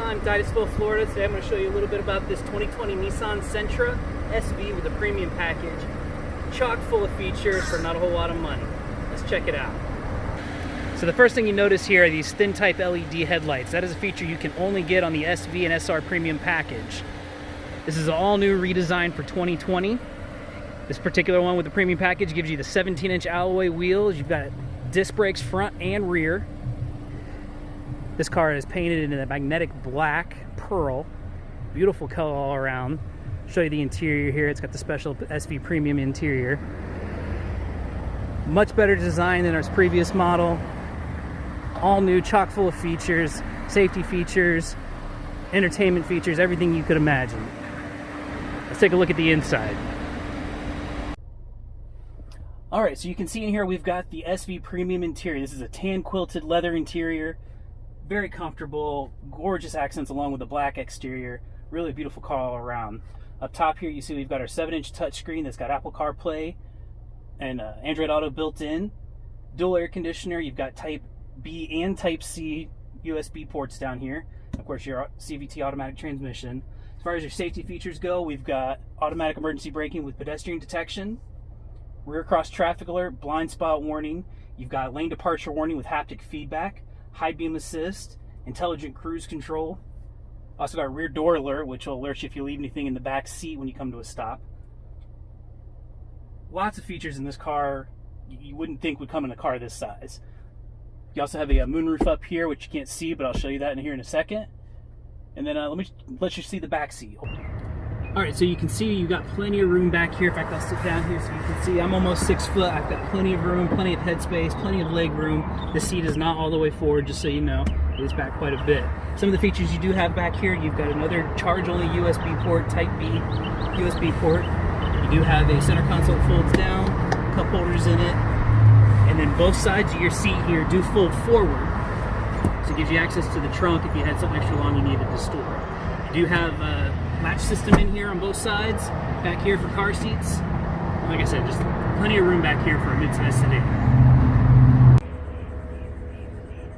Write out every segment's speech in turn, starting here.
Nissan, Titusville, Florida. Today I'm going to show you a little bit about this 2020 Nissan Sentra SV with a premium package. Chock full of features for not a whole lot of money. Let's check it out. So the first thing you notice here are these thin type LED headlights. That is a feature you can only get on the SV and SR premium package. This is an all new redesign for 2020. This particular one with the premium package gives you the 17-inch alloy wheels. You've got disc brakes front and rear. This car is painted in a magnetic black pearl. Beautiful color all around. Show you the interior here. It's got the special SV premium interior. Much better design than our previous model. All new, chock full of features, safety features, entertainment features, everything you could imagine. Let's take a look at the inside. Alright, so you can see in here we've got the SV premium interior. This is a tan quilted leather interior. Very comfortable, gorgeous accents along with the black exterior. Really beautiful car all around. Up top here you see we've got our 7-inch touchscreen that's got Apple CarPlay and Android Auto built in. Dual air conditioner. You've got Type B and Type C USB ports down here. Of course, your CVT automatic transmission. As far as your safety features go, we've got automatic emergency braking with pedestrian detection, rear cross traffic alert, blind spot warning. You've got lane departure warning with haptic feedback, high beam assist, intelligent cruise control. Also got a rear door alert, which will alert you if you leave anything in the back seat when you come to a stop. Lots of features in this car you wouldn't think would come in a car this size. You also have a moonroof up here, which you can't see, but I'll show you that in here in a second. And then let you see the back seat. Alright, so you can see you've got plenty of room back here. In fact, I'll sit down here so you can see I'm almost 6 foot. I've got plenty of room, plenty of headspace, plenty of leg room. The seat is not all the way forward, just so you know. It is back quite a bit. Some of the features you do have back here, you've got another charge-only USB port, Type B USB port. You do have a center console that folds down, cup holders in it, and then both sides of your seat here do fold forward. So it gives you access to the trunk if you had something extra long you needed to store. You do have a latch system in here on both sides, back here for car seats. Like I said, just plenty of room back here for a mid-size sedan.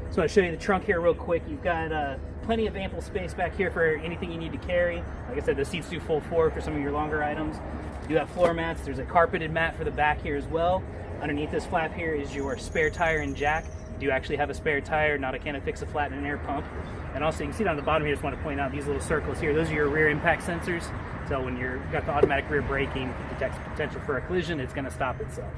So I'll show you the trunk here real quick. You've got plenty of ample space back here for anything you need to carry. Like I said, the seats do fold forward for some of your longer items. You do have floor mats. There's a carpeted mat for the back here as well. Underneath this flap here is your spare tire and jack. You do actually have a spare tire, not a can of fix-a-flat and an air pump. And also you can see down the bottom here, I just want to point out these little circles here. Those are your rear impact sensors. So when you've got the automatic rear braking, if it detects potential for a collision, it's going to stop itself.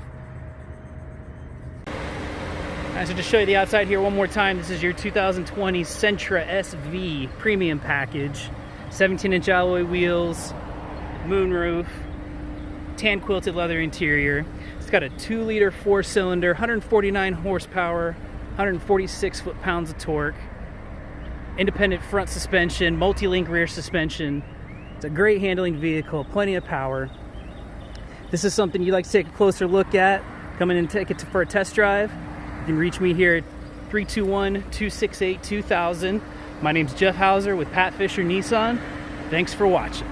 Alright, so to show you the outside here one more time, this is your 2020 Sentra SV Premium Package. 17-inch alloy wheels, moonroof, tan quilted leather interior. It's got a 2-liter 4-cylinder, 149 horsepower, 146 foot-pounds of torque, independent front suspension, multi-link rear suspension. It's a great handling vehicle, plenty of power. This is something you'd like to take a closer look at, come in and take it for a test drive. You can reach me here at 321-268-2000. My name's Jeff Hauser with Pat Fischer Nissan. Thanks for watching.